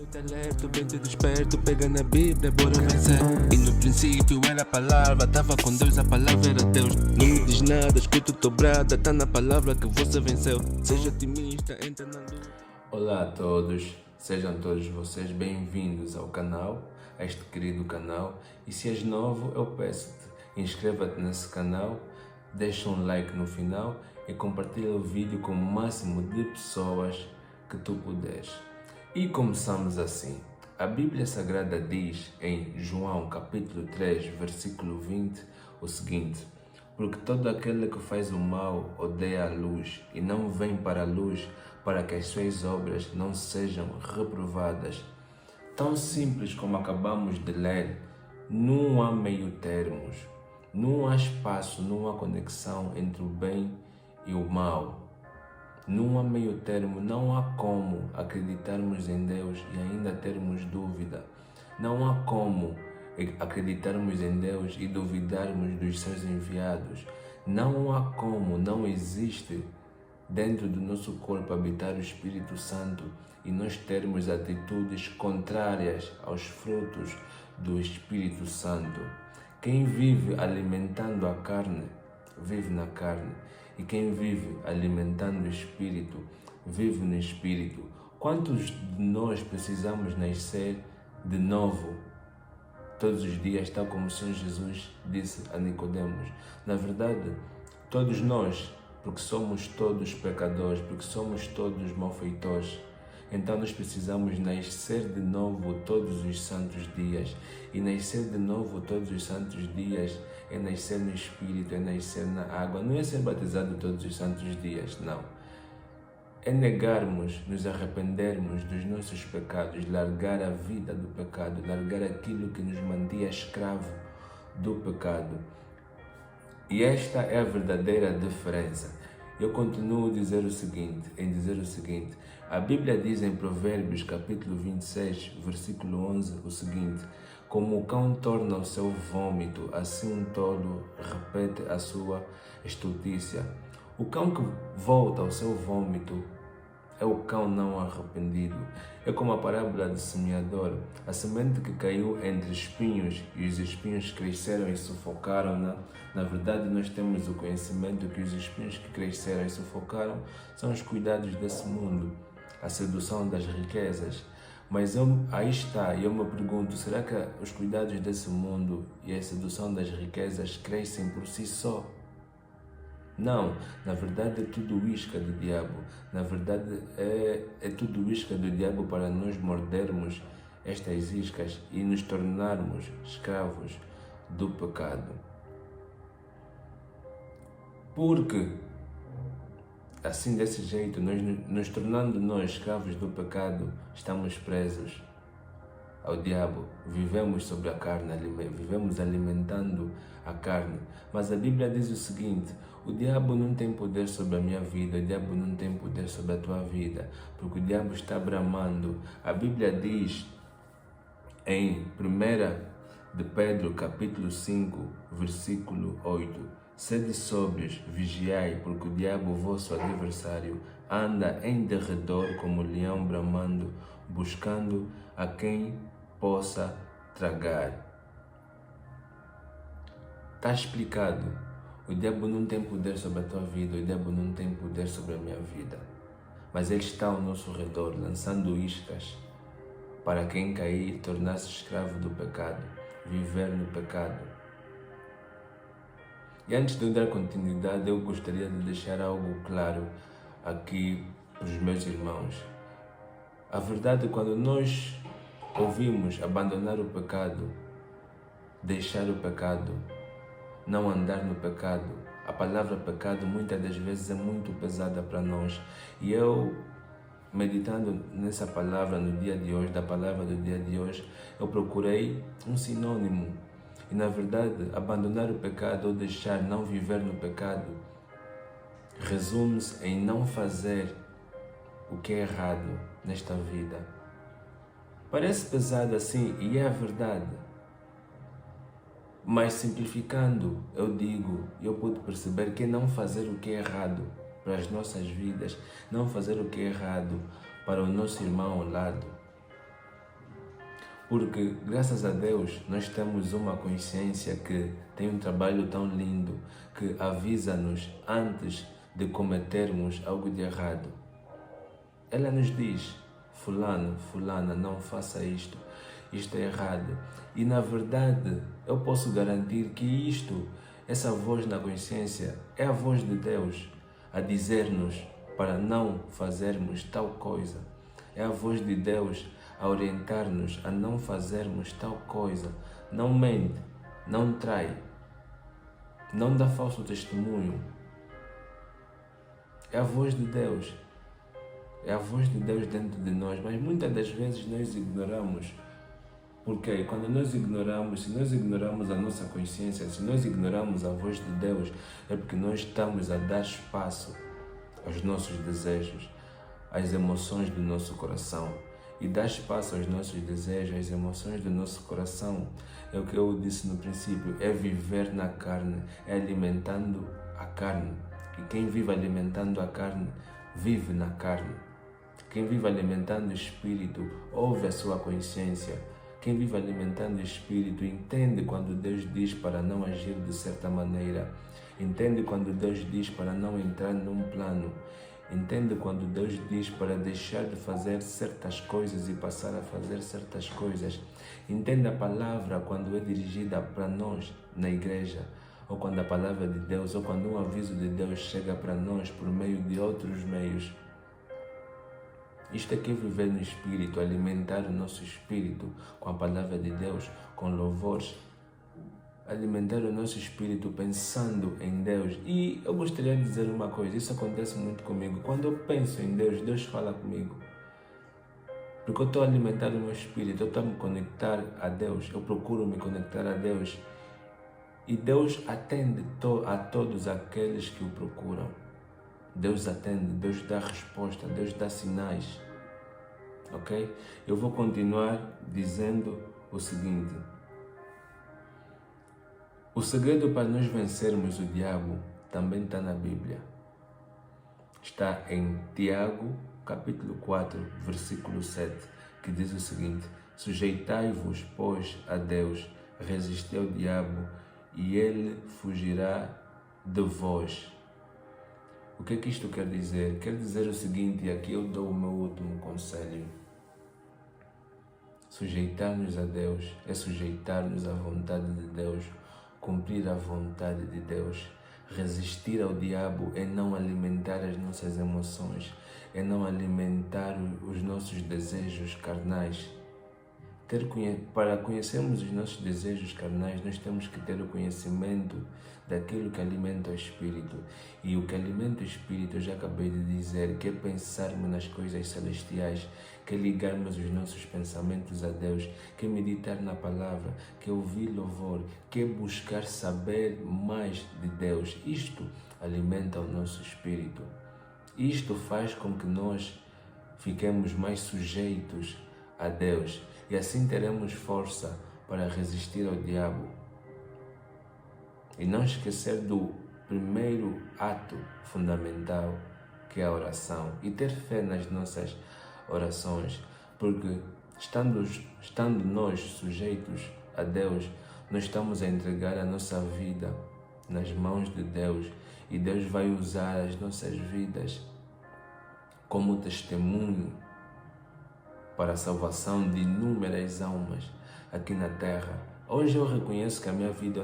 Eu te alerto, bem te desperto, pega na Bíblia, bora vencer. E no princípio era a palavra, tava com Deus, a palavra era Deus. Não me diz nada, escuta tua brada, tá na palavra que você venceu. Seja otimista, entra na luz. Olá a todos, sejam todos vocês bem-vindos ao canal, a este querido canal. E se és novo, eu peço-te, inscreva-te nesse canal, deixa um like no final e compartilha o vídeo com o máximo de pessoas que tu puderes. E começamos assim. A Bíblia Sagrada diz em João capítulo 3, versículo 20, o seguinte: porque todo aquele que faz o mal odeia a luz e não vem para a luz, para que as suas obras não sejam reprovadas. Tão simples como acabamos de ler, não há meio termos, não há espaço, não há conexão entre o bem e o mal. Não há meio termo, não há como acreditarmos em Deus e ainda termos dúvida. Não há como acreditarmos em Deus e duvidarmos dos seus enviados. Não há como, não existe dentro do nosso corpo habitar o Espírito Santo e nós termos atitudes contrárias aos frutos do Espírito Santo. Quem vive alimentando a carne, vive na carne. E quem vive alimentando o Espírito, vive no Espírito. Quantos de nós precisamos nascer de novo todos os dias, tal como o Senhor Jesus disse a Nicodemos? Na verdade, todos nós, porque somos todos pecadores, porque somos todos malfeitores, então nós precisamos nascer de novo todos os santos dias. E nascer de novo todos os santos dias é nascer no Espírito, é nascer na água. Não é ser batizado todos os santos dias, não. É negarmos, nos arrependermos dos nossos pecados, largar a vida do pecado, largar aquilo que nos mantinha escravo do pecado. E esta é a verdadeira diferença. Eu continuo a dizer o seguinte, a Bíblia diz em Provérbios capítulo 26, versículo 11, o seguinte: como o cão torna o seu vômito, assim um tolo repete a sua estultícia. O cão que volta ao seu vômito é o cão não arrependido. É como a parábola do semeador. A semente que caiu entre espinhos e os espinhos cresceram e sufocaram-na. Na verdade, nós temos o conhecimento que os espinhos que cresceram e sufocaram são os cuidados desse mundo, a sedução das riquezas. Mas aí está, e eu me pergunto, será que os cuidados desse mundo e a sedução das riquezas crescem por si só? Não, na verdade é tudo isca do diabo. Na verdade é tudo isca do diabo para nós mordermos estas iscas e nos tornarmos escravos do pecado. Porque assim, desse jeito, nos tornando nós escravos do pecado, estamos presos ao diabo, vivemos sobre a carne, vivemos alimentando a carne. Mas a Bíblia diz o seguinte: o diabo não tem poder sobre a minha vida, o diabo não tem poder sobre a tua vida, porque o diabo está bramando. A Bíblia diz em 1 de Pedro capítulo 5, versículo 8: sede sóbrios, vigiai, porque o diabo, vosso adversário, anda em derredor como leão bramando, buscando a quem possa tragar. Está explicado. O diabo não tem poder sobre a tua vida, o diabo não tem poder sobre a minha vida. Mas ele está ao nosso redor, lançando iscas para quem cair, tornar-se escravo do pecado, viver no pecado. E antes de eu dar continuidade, eu gostaria de deixar algo claro aqui para os meus irmãos. A verdade é, quando nós ouvimos abandonar o pecado, deixar o pecado, não andar no pecado, a palavra pecado muitas das vezes é muito pesada para nós. E eu, meditando nessa palavra no dia de hoje, da palavra do dia de hoje, eu procurei um sinônimo. E na verdade, abandonar o pecado ou deixar, não viver no pecado, resume-se em não fazer o que é errado nesta vida. Parece pesado assim, e é a verdade. Mas simplificando, eu pude perceber que é não fazer o que é errado para as nossas vidas, não fazer o que é errado para o nosso irmão ao lado, Porque, graças a Deus, nós temos uma consciência que tem um trabalho tão lindo, que avisa-nos antes de cometermos algo de errado. Ela nos diz: fulano, fulana, não faça isto, isto é errado. E na verdade, eu posso garantir que essa voz na consciência, é a voz de Deus a dizer-nos para não fazermos tal coisa. É a voz de Deus a orientar-nos a não fazermos tal coisa. Não mente, não trai, não dá falso testemunho. É a voz de Deus. É a voz de Deus dentro de nós, mas muitas das vezes nós ignoramos. Porque quando nós ignoramos, se nós ignoramos a nossa consciência, se nós ignoramos a voz de Deus, é porque nós estamos a dar espaço aos nossos desejos, às emoções do nosso coração. E dar espaço aos nossos desejos, às emoções do nosso coração, é o que eu disse no princípio, é viver na carne, é alimentando a carne. E quem vive alimentando a carne, vive na carne. Quem vive alimentando o espírito, ouve a sua consciência. Quem vive alimentando o espírito, entende quando Deus diz para não agir de certa maneira. Entende quando Deus diz para não entrar num plano. Entende quando Deus diz para deixar de fazer certas coisas e passar a fazer certas coisas. Entende a palavra quando é dirigida para nós na igreja, ou quando a palavra de Deus, ou quando um aviso de Deus chega para nós por meio de outros meios. Isto aqui é viver no Espírito, alimentar o nosso Espírito com a palavra de Deus, com louvores. Alimentar o nosso Espírito pensando em Deus. E eu gostaria de dizer uma coisa, isso acontece muito comigo. Quando eu penso em Deus, Deus fala comigo. Porque eu estou a alimentar o meu Espírito, eu estou a me conectar a Deus, eu procuro me conectar a Deus. E Deus atende a todos aqueles que o procuram. Deus atende, Deus dá resposta, Deus dá sinais. Ok? Eu vou continuar dizendo o seguinte. O segredo para nós vencermos o diabo também está na Bíblia. Está em Tiago, capítulo 4, versículo 7, que diz o seguinte: sujeitai-vos, pois, a Deus, resisti ao diabo, e ele fugirá de vós. O que é que isto quer dizer? Quer dizer o seguinte, e aqui eu dou o meu último conselho. Sujeitar-nos a Deus é sujeitar-nos à vontade de Deus, cumprir a vontade de Deus. Resistir ao diabo é não alimentar as nossas emoções, é não alimentar os nossos desejos carnais. Para conhecermos os nossos desejos carnais, nós temos que ter o conhecimento daquilo que alimenta o Espírito. E o que alimenta o Espírito, eu já acabei de dizer, que é pensarmos nas coisas celestiais, que é ligarmos os nossos pensamentos a Deus, que é meditar na palavra, que é ouvir louvor, que é buscar saber mais de Deus. Isto alimenta o nosso Espírito. Isto faz com que nós fiquemos mais sujeitos a Deus. E assim teremos força para resistir ao diabo. E não esquecer do primeiro ato fundamental, que é a oração. E ter fé nas nossas orações. Porque estando nós sujeitos a Deus, nós estamos a entregar a nossa vida nas mãos de Deus. E Deus vai usar as nossas vidas como testemunho para a salvação de inúmeras almas aqui na terra. Hoje eu reconheço que a minha vida é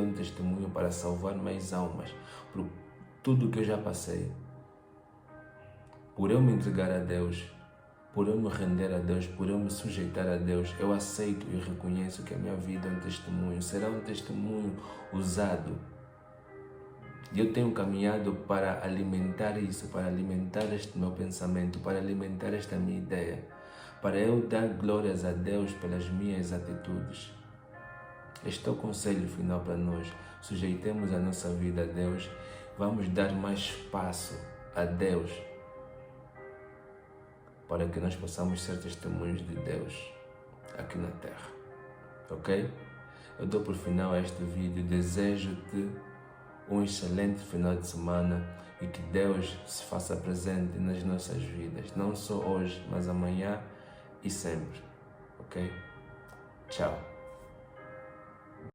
um testemunho para salvar mais almas, por tudo que eu já passei. Por eu me entregar a Deus, por eu me render a Deus, por eu me sujeitar a Deus, eu aceito e reconheço que a minha vida é um testemunho, será um testemunho usado. E eu tenho caminhado para alimentar isso, para alimentar este meu pensamento, para alimentar esta minha ideia, para eu dar glórias a Deus pelas minhas atitudes. Este é o conselho final para nós. Sujeitemos a nossa vida a Deus, vamos dar mais espaço a Deus, para que nós possamos ser testemunhos de Deus aqui na terra. Ok? Eu dou por final a este vídeo, desejo-te um excelente final de semana e que Deus se faça presente nas nossas vidas, não só hoje, mas amanhã e sempre. ok? Tchau.